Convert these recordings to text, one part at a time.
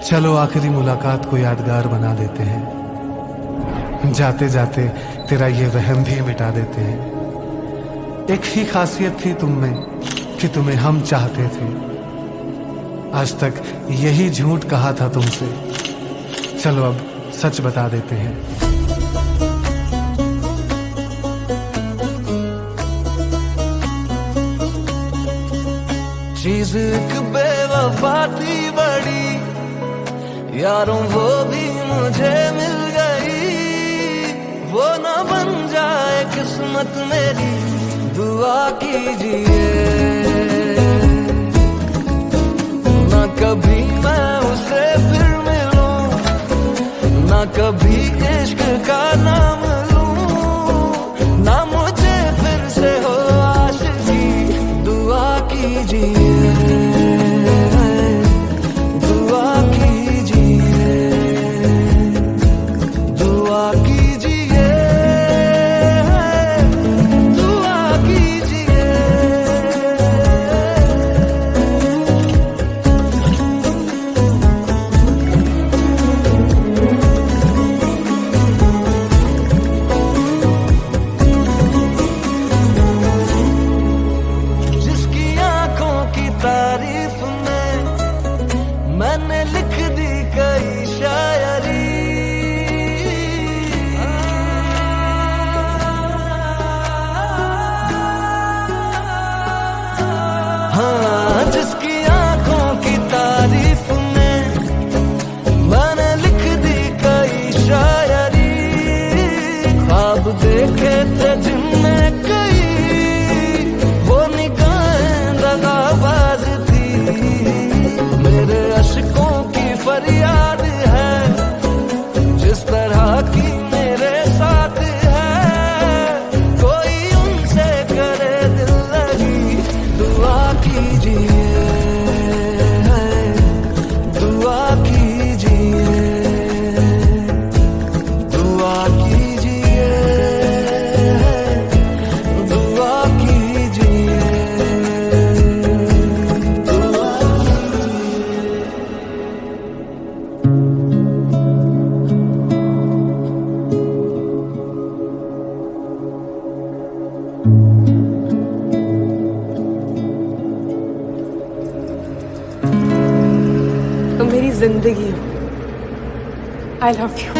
चलो आखिरी मुलाकात को यादगार बना देते हैं, जाते जाते तेरा ये वहम भी मिटा देते हैं। एक ही खासियत थी तुम में कि तुम्हें हम चाहते थे, आज तक यही झूठ कहा था तुमसे, चलो अब सच बता देते हैं। चीज एक बेवफा थी बड़ी, यारों वो भी मुझे मिल गई। वो ना बन जाए किस्मत मेरी, दुआ कीजिए। ना कभी मैं उसे फिर मिलूं, ना कभी इश्क का नाम लूं, ना मुझे फिर से हो आशिकी, दुआ कीजिए। मैंने लिख दी कई शायरी, हाँ जिसकी आंखों की तारीफ में मैंने लिख दी कई शायरी। ख्वाब देखे थे जिनमें कई, वो निगाहें दगाबाज थी। मेरे अशकों की फरियाद है, जिस तरह की मेरे साथ है, कोई उनसे करे दिल लगी, दुआ कीजिए, दुआ कीजिए, दुआ कीजिए, दुआ कीजिए। तुम मेरी जिंदगी हो। I love you.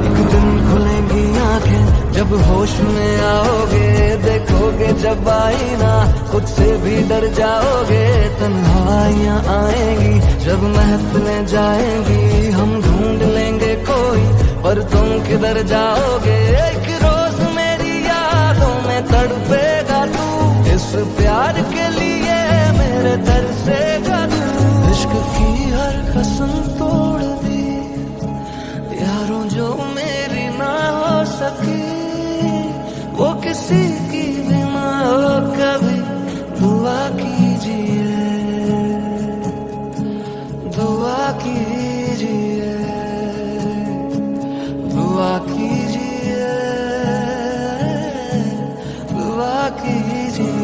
एक दिन खुलेंगी आंखें जब होश में आओगे, देखोगे जब आईना खुद से भी डर जाओगे। तन्हाइयां आएंगी जब महफिलें जाएंगी, हम ढूंढ लेंगे कोई, पर तुम किधर जाओगे। एक रोज मेरी यादों में तड़पेगा तू, इस प्यार के लिए मेरे तरसेगा तू। इश्क की हर कसम तोड़ दी यारों, जो मेरी ना हो सकी, वो किसी की भी ना हो कभी, दुआ कीजिए, दुआ कीजिए, दुआ कीजिए, दुआ कीजिए।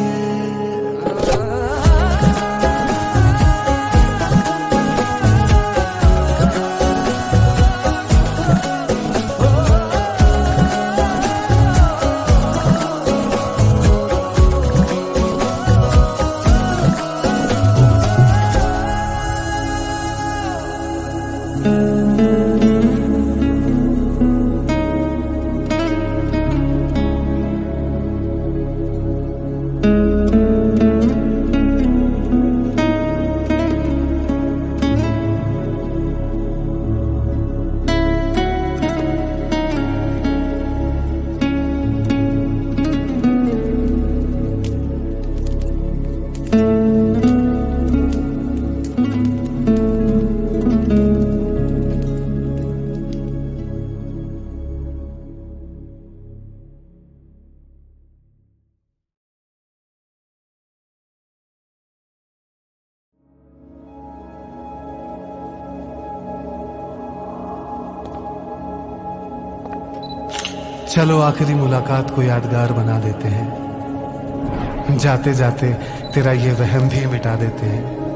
चलो आखिरी मुलाकात को यादगार बना देते हैं, जाते जाते तेरा ये वहम भी मिटा देते हैं।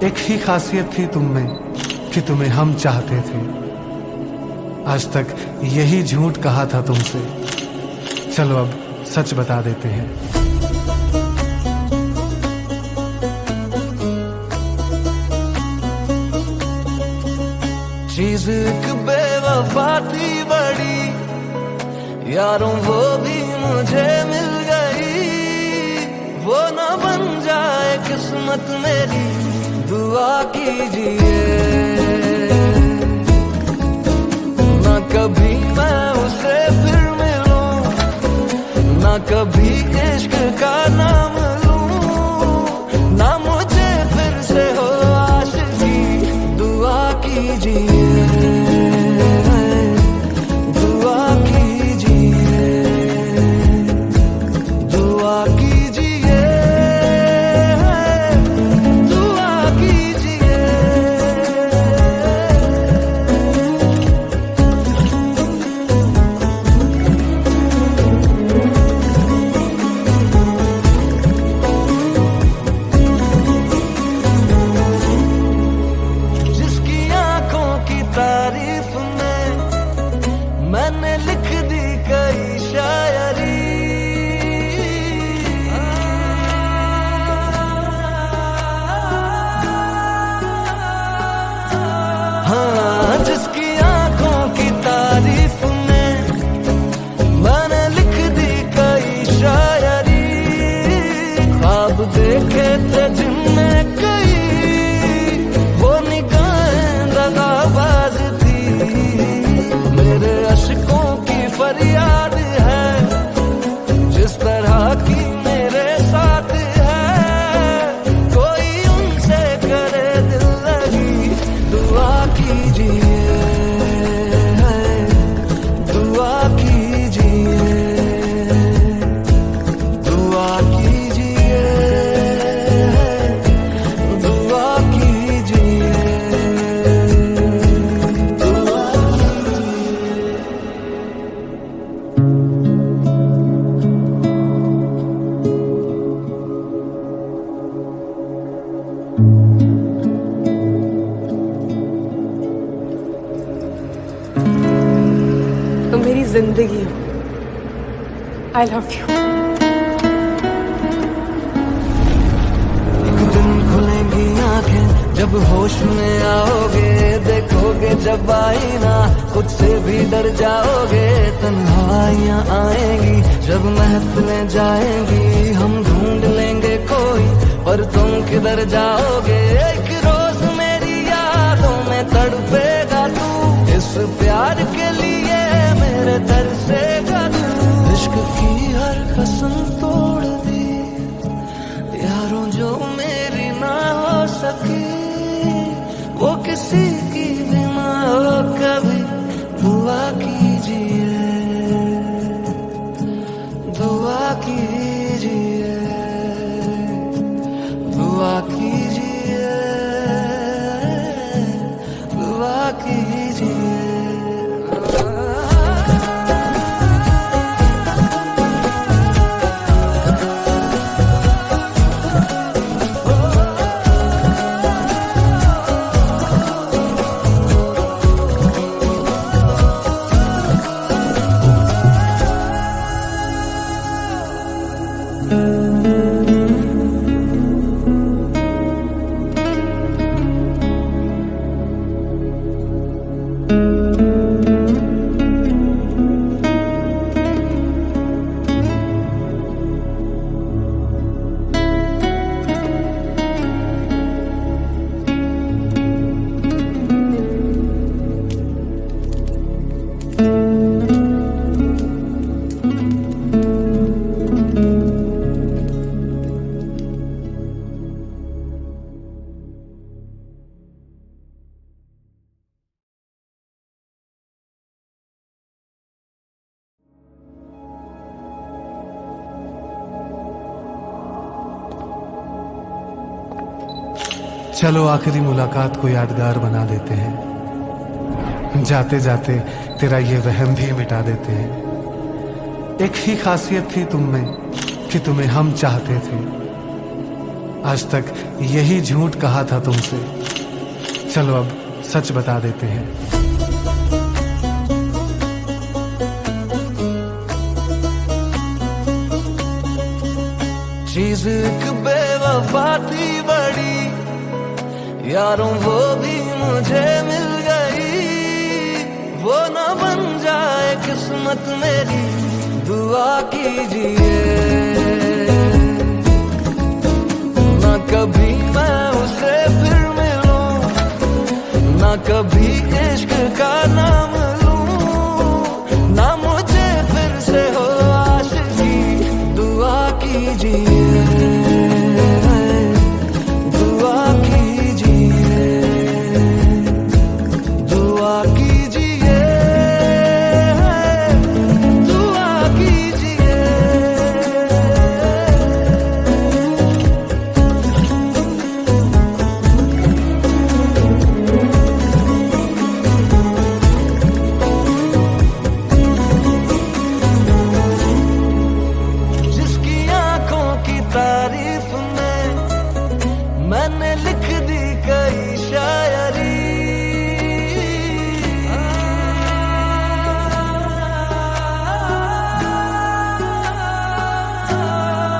एक ही खासियत थी तुम में कि तुम्हें हम चाहते थे। आज तक यही झूठ कहा था तुमसे, चलो अब सच बता देते हैं। चीज एक बेवफा थी बड़ी, यारों वो भी मुझे मिल गई। वो ना बन जाए किस्मत मेरी, दुआ कीजिए। ना कभी मैं उसे फिर मिलूं, ना कभी इश्क का नाम लूं, ना मुझे फिर से हो आशिकी। दुआ कीजिए, दुआ कीजिए, दुआ कीजिए, दुआ कीजिए। जिसकी आंखों की तारीफ में मैंने लिख दी कई शायरी। हाँ, जिसकी आंखों की तारीफ में मैंने लिख दी कई शायरी। ख्वाब देखे थे जिनमें कई, वो निगाहें दगाबाज थी। मेरे अशकों की फरियाद है, जिस तरह की मेरे साथ है। कोई उनसे करे दिल लगी। दुआ कीजिए, दुआ कीजिए, दुआ कीजिए, दुआ कीजिए, दुआ तुम मेरी जिंदगी हो। I love you. एक दिन खुलेंगी आंखें जब होश में आओगे। देखोगे जब आईना, खुद से भी डर जाओगे। तन्हाइयां आएंगी जब महफिलें जाएंगी। हम ढूंढ लेंगे कोई, पर तुम किधर जाओगे। एक रोज मेरी यादों में तड़पेगा तू, इस प्यार के लिए मेरे तरसेगा तू। इश्क की हर कसम तोड़ दी यारों, जो मेरी ना हो सकी। वो किसी की भी ना हो कभी। दुआ कीजिए, दुआ कीजिए, दुआ कीजिए, दुआ कीजिए। चलो आखिरी मुलाकात को यादगार बना देते हैं। जाते जाते तेरा ये वहम भी मिटा देते हैं। एक ही खासियत थी तुम में कि तुम्हें हम चाहते थे। आज तक यही झूठ कहा था तुमसे, चलो अब सच बता देते हैं। चीज एक बेवफा थी बड़ी, यारों वो भी मुझे मिल गई। वो न बन जाए किस्मत मेरी, दुआ कीजिए। ना कभी मैं उसे फिर मिलूं, ना कभी इश्क का नाम लूं, ना मुझे फिर से हो आशिकी। दुआ कीजिए, दुआ कीजिए, दुआ कीजिए, दुआ कीजिए। जिसकी आंखों की तारीफ में मैंने लिख दी कई शायरी।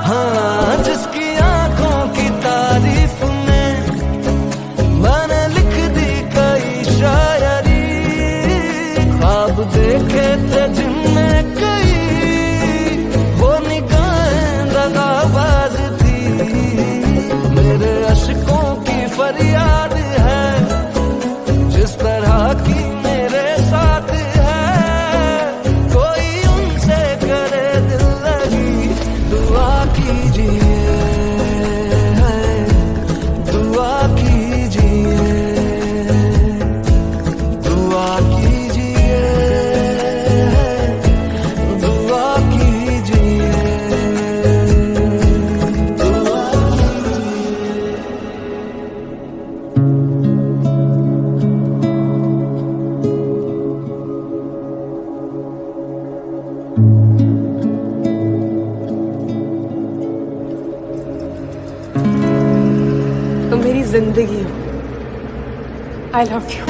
हाँ, जिसकी आंखों की तारीफ में मैंने लिख दी कई शायरी। ख्वाब देखे थे जिनमें कई, वो निगाहें दगाबाज थी। मेरे अशकों की फरियाद है, जिस तरह की मेरे साथ है। कोई उनसे करे दिल लगी। दुआ कीजिए, दुआ कीजिए, दुआ कीजिए, दुआ कीजिए, दुआ कीजिए। तुम मेरी जिंदगी हो। I love you.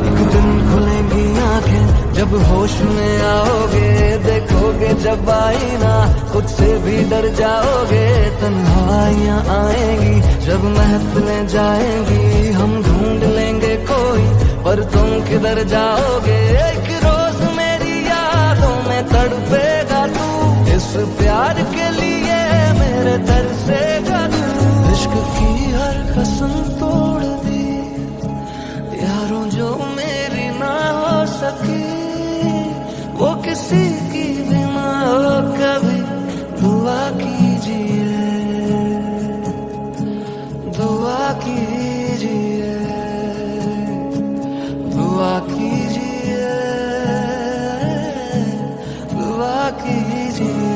एक दिन खुलेंगी आंखें जब होश में आओगे। देखोगे जब आईना, खुद से भी डर जाओगे। तन्हाइयां आएंगी जब महफिलें जाएंगी। हम ढूंढ लेंगे कोई, पर तुम किधर जाओगे। एक रोज मेरी यादों में तड़पेगा तू, इस प्यार के लिए मेरे तरसेगा तू। इश्क की हर कसम तोड़ दी यारों, जो मेरी ना हो सकी। वो किसी की भी ना हो कभी। दुआ कीजिए, दुआ कीजिए, दुआ कीजिए, दुआ कीजिए।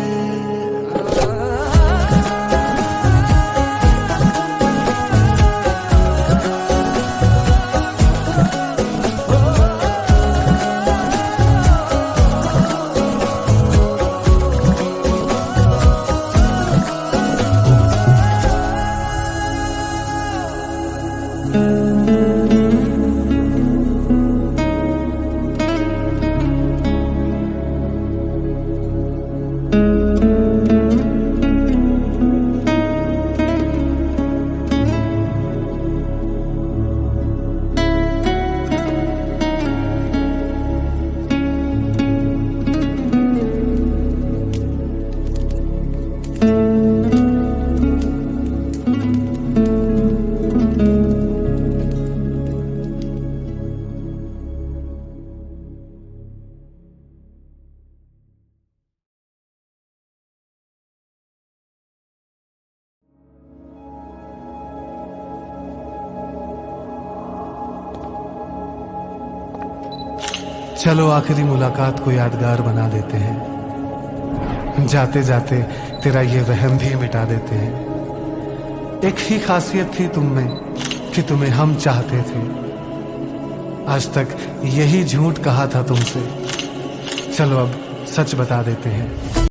चलो आखिरी मुलाकात को यादगार बना देते हैं। जाते जाते तेरा ये वहम भी मिटा देते हैं। एक ही खासियत थी तुम में कि तुम्हें हम चाहते थे। आज तक यही झूठ कहा था तुमसे, चलो अब सच बता देते हैं।